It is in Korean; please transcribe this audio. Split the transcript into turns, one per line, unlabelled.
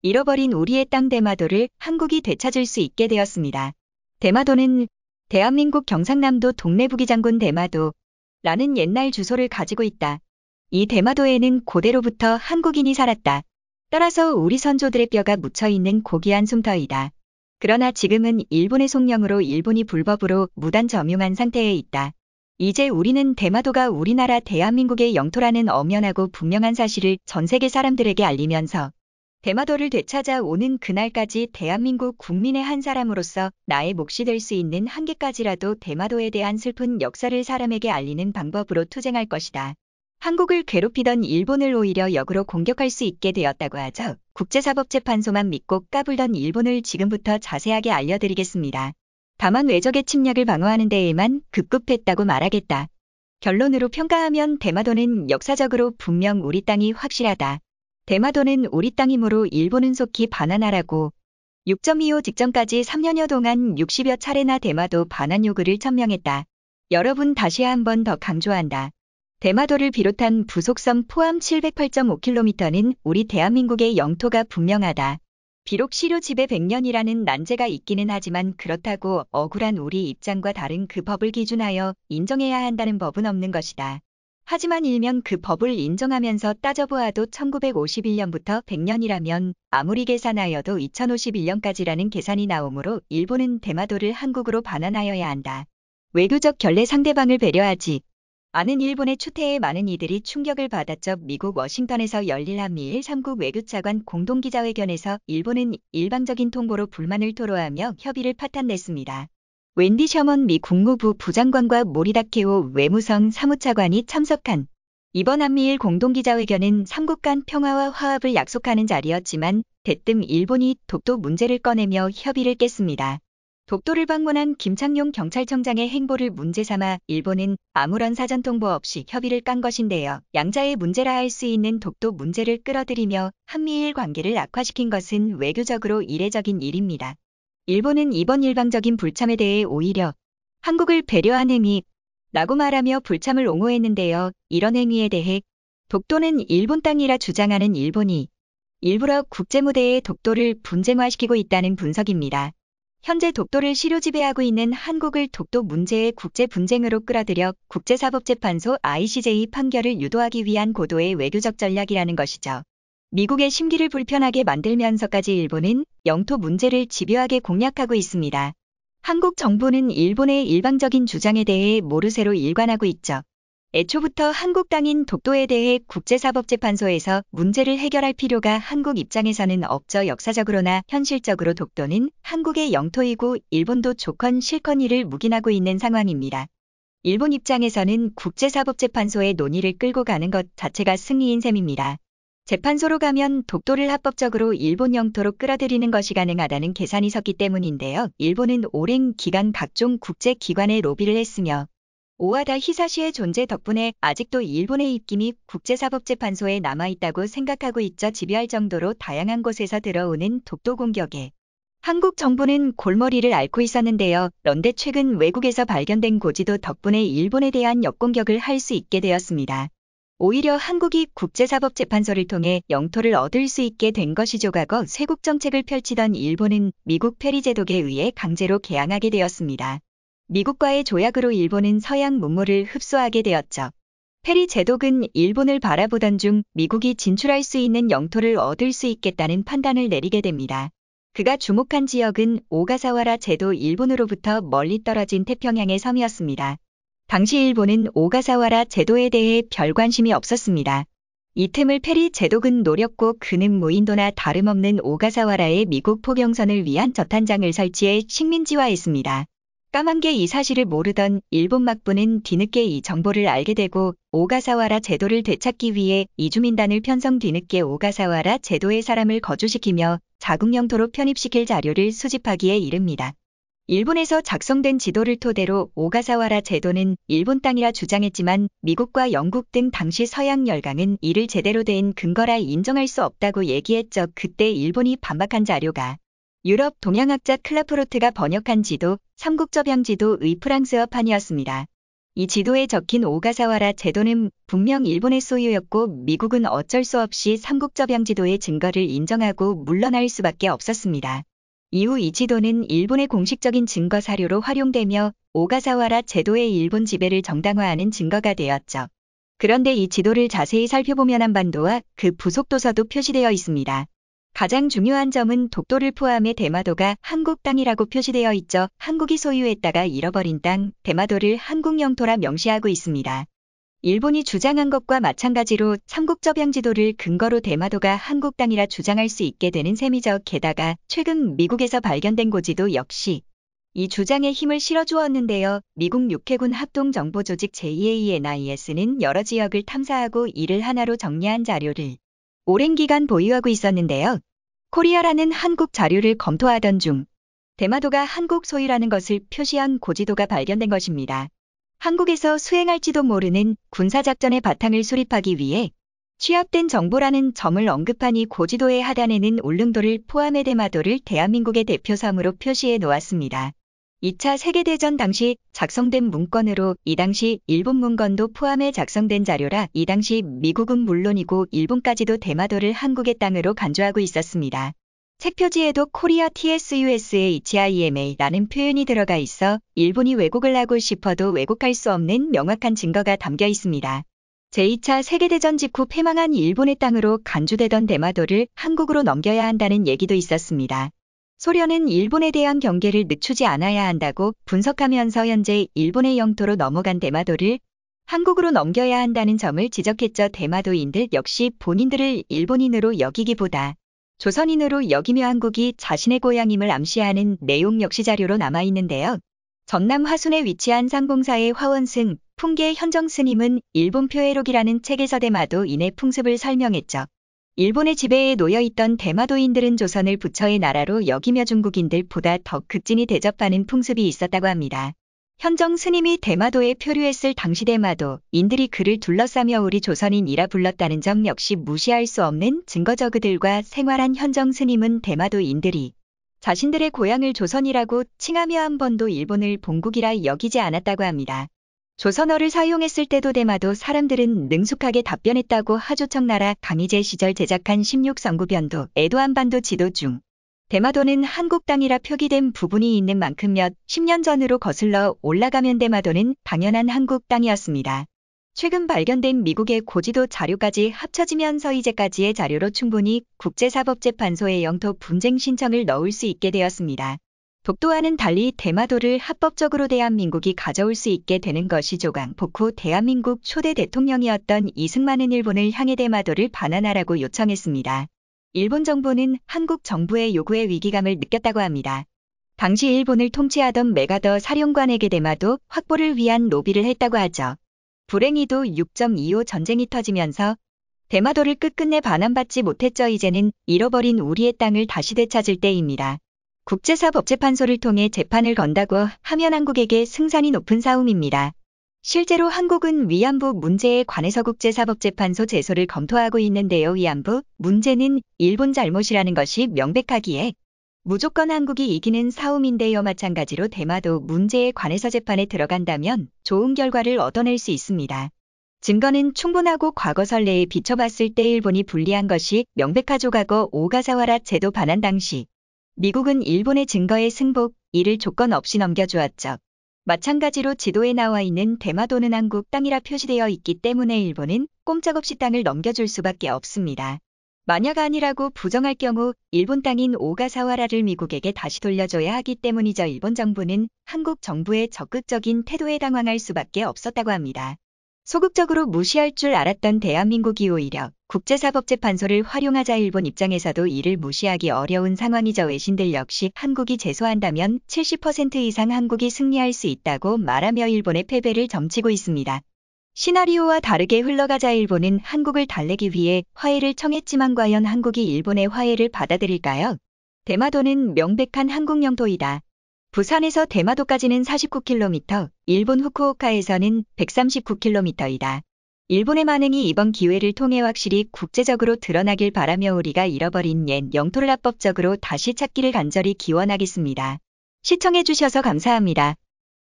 잃어버린 우리의 땅 대마도를 한국이 되찾을 수 있게 되었습니다. 대마도는 대한민국 경상남도 동래부기장군 대마도라는 옛날 주소를 가지고 있다. 이 대마도에는 고대로부터 한국인이 살았다. 따라서 우리 선조들의 뼈가 묻혀있는 고귀한 숨터이다. 그러나 지금은 일본의 속령으로 일본이 불법으로 무단 점용한 상태에 있다. 이제 우리는 대마도가 우리나라 대한민국의 영토라는 엄연하고 분명한 사실을 전 세계 사람들에게 알리면서 대마도를 되찾아 오는 그날까지 대한민국 국민의 한 사람으로서 나의 몫이 될 수 있는 한계까지라도 대마도에 대한 슬픈 역사를 사람에게 알리는 방법으로 투쟁할 것이다. 한국을 괴롭히던 일본을 오히려 역으로 공격할 수 있게 되었다고 하죠. 국제사법재판소만 믿고 까불던 일본을 지금부터 자세하게 알려드리겠습니다. 다만 외적의 침략을 방어하는 데에만 급급했다고 말하겠다. 결론으로 평가하면 대마도는 역사적으로 분명 우리 땅이 확실하다. 대마도는 우리 땅이므로 일본은 속히 반환하라고 6.25 직전까지 3년여 동안 60여 차례나 대마도 반환 요구를 천명했다. 여러분 다시 한번 더 강조한다. 대마도를 비롯한 부속섬 포함 708.5km는 우리 대한민국의 영토가 분명하다. 비록 시료 지배 100년이라는 난제가 있기는 하지만 그렇다고 억울한 우리 입장과 다른 그 법을 기준하여 인정해야 한다는 법은 없는 것이다. 하지만 일면 그 법을 인정하면서 따져보아도 1951년부터 100년이라면 아무리 계산하여도 2051년까지라는 계산이 나오므로 일본은 대마도를 한국으로 반환하여야 한다. 외교적 결례 상대방을 배려하지 않은 일본의 추태에 많은 이들이 충격을 받았죠. 미국 워싱턴에서 열릴 한미일 3국 외교차관 공동기자회견에서 일본은 일방적인 통보로 불만을 토로하며 협의를 파탄냈습니다. 웬디 셔먼 미 국무부 부장관과 모리다케오 외무성 사무차관이 참석한 이번 한미일 공동기자회견은 3국 간 평화와 화합을 약속하는 자리였지만 대뜸 일본이 독도 문제를 꺼내며 협의를 깼습니다. 독도를 방문한 김창룡 경찰청장의 행보를 문제 삼아 일본은 아무런 사전 통보 없이 협의를 깐 것인데요. 양자의 문제라 할 수 있는 독도 문제를 끌어들이며 한미일 관계를 악화시킨 것은 외교적으로 이례적인 일입니다. 일본은 이번 일방적인 불참에 대해 오히려 한국을 배려한 행위라고 말하며 불참을 옹호했는데요. 이런 행위에 대해 독도는 일본 땅이라 주장하는 일본이 일부러 국제무대에 독도를 분쟁화시키고 있다는 분석입니다. 현재 독도를 시료 지배하고 있는 한국을 독도 문제의 국제 분쟁으로 끌어들여 국제사법재판소 ICJ 판결을 유도하기 위한 고도의 외교적 전략이라는 것이죠. 미국의 심기를 불편하게 만들면서까지 일본은 영토 문제를 집요하게 공략하고 있습니다. 한국 정부는 일본의 일방적인 주장에 대해 모르쇠로 일관하고 있죠. 애초부터 한국 땅인 독도에 대해 국제사법재판소에서 문제를 해결할 필요가 한국 입장에서는 없죠. 역사적으로나 현실적으로 독도는 한국의 영토이고 일본도 조건 실권 이를 묵인하고 있는 상황입니다. 일본 입장에서는 국제사법재판소의 논의를 끌고 가는 것 자체가 승리인 셈입니다. 재판소로 가면 독도를 합법적으로 일본 영토로 끌어들이는 것이 가능하다는 계산이 섰기 때문인데요. 일본은 오랜 기간 각종 국제기관에 로비를 했으며 오하다 히사시의 존재 덕분에 아직도 일본의 입김이 국제사법재판소에 남아있다고 생각하고 있죠. 집요할 정도로 다양한 곳에서 들어오는 독도 공격에 한국 정부는 골머리를 앓고 있었는데요. 그런데 최근 외국에서 발견된 고지도 덕분에 일본에 대한 역공격을 할 수 있게 되었습니다. 오히려 한국이 국제사법재판소를 통해 영토를 얻을 수 있게 된 것이죠. 과거 쇄국 정책을 펼치던 일본은 미국 페리 제독에 의해 강제로 개항하게 되었습니다. 미국과의 조약으로 일본은 서양 문물을 흡수하게 되었죠. 페리 제독은 일본을 바라보던 중 미국이 진출할 수 있는 영토를 얻을 수 있겠다는 판단을 내리게 됩니다. 그가 주목한 지역은 오가사와라 제도 일본으로부터 멀리 떨어진 태평양의 섬이었습니다. 당시 일본은 오가사와라 제도에 대해 별 관심이 없었습니다. 이 틈을 페리 제독은 노렸고 그는 무인도나 다름없는 오가사와라에 미국 포경선을 위한 저탄장을 설치해 식민지화했습니다. 까만게 이 사실을 모르던 일본 막부는 뒤늦게 이 정보를 알게 되고 오가사와라 제도를 되찾기 위해 이주민단을 편성 뒤늦게 오가사와라 제도의 사람을 거주시키며 자국 영토로 편입시킬 자료를 수집하기에 이릅니다. 일본에서 작성된 지도를 토대로 오가사와라 제도는 일본 땅이라 주장했지만 미국과 영국 등 당시 서양 열강은 이를 제대로 된 근거라 인정할 수 없다고 얘기했죠. 그때 일본이 반박한 자료가 유럽 동양학자 클라프로트가 번역한 지도, 삼국접양지도의 프랑스어판이었습니다. 이 지도에 적힌 오가사와라 제도는 분명 일본의 소유였고 미국은 어쩔 수 없이 삼국접양지도의 증거를 인정하고 물러날 수밖에 없었습니다. 이후 이 지도는 일본의 공식적인 증거 사료로 활용되며 오가사와라 제도의 일본 지배를 정당화하는 증거가 되었죠. 그런데 이 지도를 자세히 살펴보면 한반도와 그 부속 도서도 표시되어 있습니다. 가장 중요한 점은 독도를 포함해 대마도가 한국 땅이라고 표시되어 있죠. 한국이 소유했다가 잃어버린 땅, 대마도를 한국 영토라 명시하고 있습니다. 일본이 주장한 것과 마찬가지로 삼국접양지도를 근거로 대마도가 한국 땅이라 주장할 수 있게 되는 셈이죠. 게다가 최근 미국에서 발견된 고지도 역시 이 주장에 힘을 실어주었는데요. 미국 육해군 합동정보조직 JANIS는 여러 지역을 탐사하고 이를 하나로 정리한 자료를 오랜 기간 보유하고 있었는데요. 코리아라는 한국 자료를 검토하던 중 대마도가 한국 소유라는 것을 표시한 고지도가 발견된 것입니다. 한국에서 수행할지도 모르는 군사작전의 바탕을 수립하기 위해 취합된 정보라는 점을 언급한 이 고지도의 하단에는 울릉도를 포함해 대마도를 대한민국의 대표섬으로 표시해 놓았습니다. 2차 세계대전 당시 작성된 문건으로 이 당시 일본 문건도 포함해 작성된 자료라 이 당시 미국은 물론이고 일본까지도 대마도를 한국의 땅으로 간주하고 있었습니다. 책 표지에도 코리아 TSUSAHIMA라는 표현이 들어가 있어 일본이 왜곡을 하고 싶어도 왜곡할 수 없는 명확한 증거가 담겨 있습니다. 제2차 세계대전 직후 패망한 일본의 땅으로 간주되던 대마도를 한국으로 넘겨야 한다는 얘기도 있었습니다. 소련은 일본에 대한 경계를 늦추지 않아야 한다고 분석하면서 현재 일본의 영토로 넘어간 대마도를 한국으로 넘겨야 한다는 점을 지적했죠. 대마도인들 역시 본인들을 일본인으로 여기기보다 조선인으로 여기며 한국이 자신의 고향임을 암시하는 내용 역시 자료로 남아있는데요. 전남 화순에 위치한 상봉사의 화원승, 풍계 현정스님은 일본 표해록이라는 책에서 대마도인의 풍습을 설명했죠. 일본의 지배에 놓여있던 대마도인들은 조선을 부처의 나라로 여기며 중국인들보다 더 극진히 대접하는 풍습이 있었다고 합니다. 현정 스님이 대마도에 표류했을 당시 대마도인들이 그를 둘러싸며 우리 조선인이라 불렀다는 점 역시 무시할 수 없는 증거죠. 그들과 생활한 현정 스님은 대마도인들이 자신들의 고향을 조선이라고 칭하며 한 번도 일본을 본국이라 여기지 않았다고 합니다. 조선어를 사용했을 때도 대마도 사람들은 능숙하게 답변했다고 하죠. 청나라 강희제 시절 제작한 16성구변도에도 한반도 지도 중 대마도는 한국 땅이라 표기된 부분이 있는 만큼 몇 10년 전으로 거슬러 올라가면 대마도는 당연한 한국 땅이었습니다. 최근 발견된 미국의 고지도 자료까지 합쳐지면서 이제까지의 자료로 충분히 국제사법재판소에 영토 분쟁 신청을 넣을 수 있게 되었습니다. 독도와는 달리 대마도를 합법적으로 대한민국이 가져올 수 있게 되는 것이 조강 복후 대한민국 초대 대통령이었던 이승만은 일본을 향해 대마도를 반환하라고 요청했습니다. 일본 정부는 한국 정부의 요구에 위기감을 느꼈다고 합니다. 당시 일본을 통치하던 메가더 사령관에게 대마도 확보를 위한 로비를 했다고 하죠. 불행히도 6.25 전쟁이 터지면서 대마도를 끝끝내 반환받지 못했죠. 이제는 잃어버린 우리의 땅을 다시 되찾을 때입니다. 국제사법재판소를 통해 재판을 건다고 하면 한국에게 승산이 높은 싸움입니다. 실제로 한국은 위안부 문제에 관해서 국제사법재판소 제소를 검토하고 있는데요. 위안부 문제는 일본 잘못이라는 것이 명백하기에 무조건 한국이 이기는 싸움인데요. 마찬가지로 대마도 문제에 관해서 재판에 들어간다면 좋은 결과를 얻어낼 수 있습니다. 증거는 충분하고 과거 선례에 비춰봤을 때 일본이 불리한 것이 명백하죠. 과거 오가사와라 제도 반환 당시 미국은 일본의 증거의 승복, 이를 조건 없이 넘겨주었죠. 마찬가지로 지도에 나와 있는 대마도는 한국 땅이라 표시되어 있기 때문에 일본은 꼼짝없이 땅을 넘겨줄 수밖에 없습니다. 만약 아니라고 부정할 경우 일본 땅인 오가사와라를 미국에게 다시 돌려줘야 하기 때문이죠. 일본 정부는 한국 정부의 적극적인 태도에 당황할 수밖에 없었다고 합니다. 소극적으로 무시할 줄 알았던 대한민국이 오히려 국제사법재판소를 활용하자 일본 입장에서도 이를 무시하기 어려운 상황이죠. 외신들 역시 한국이 제소한다면 70% 이상 한국이 승리할 수 있다고 말하며 일본의 패배를 점치고 있습니다. 시나리오와 다르게 흘러가자 일본은 한국을 달래기 위해 화해를 청했지만 과연 한국이 일본의 화해를 받아들일까요? 대마도는 명백한 한국 영토이다. 부산에서 대마도까지는 49km, 일본 후쿠오카에서는 139km이다. 일본의 만행이 이번 기회를 통해 확실히 국제적으로 드러나길 바라며 우리가 잃어버린 옛 영토를 합법적으로 다시 찾기를 간절히 기원하겠습니다. 시청해주셔서 감사합니다.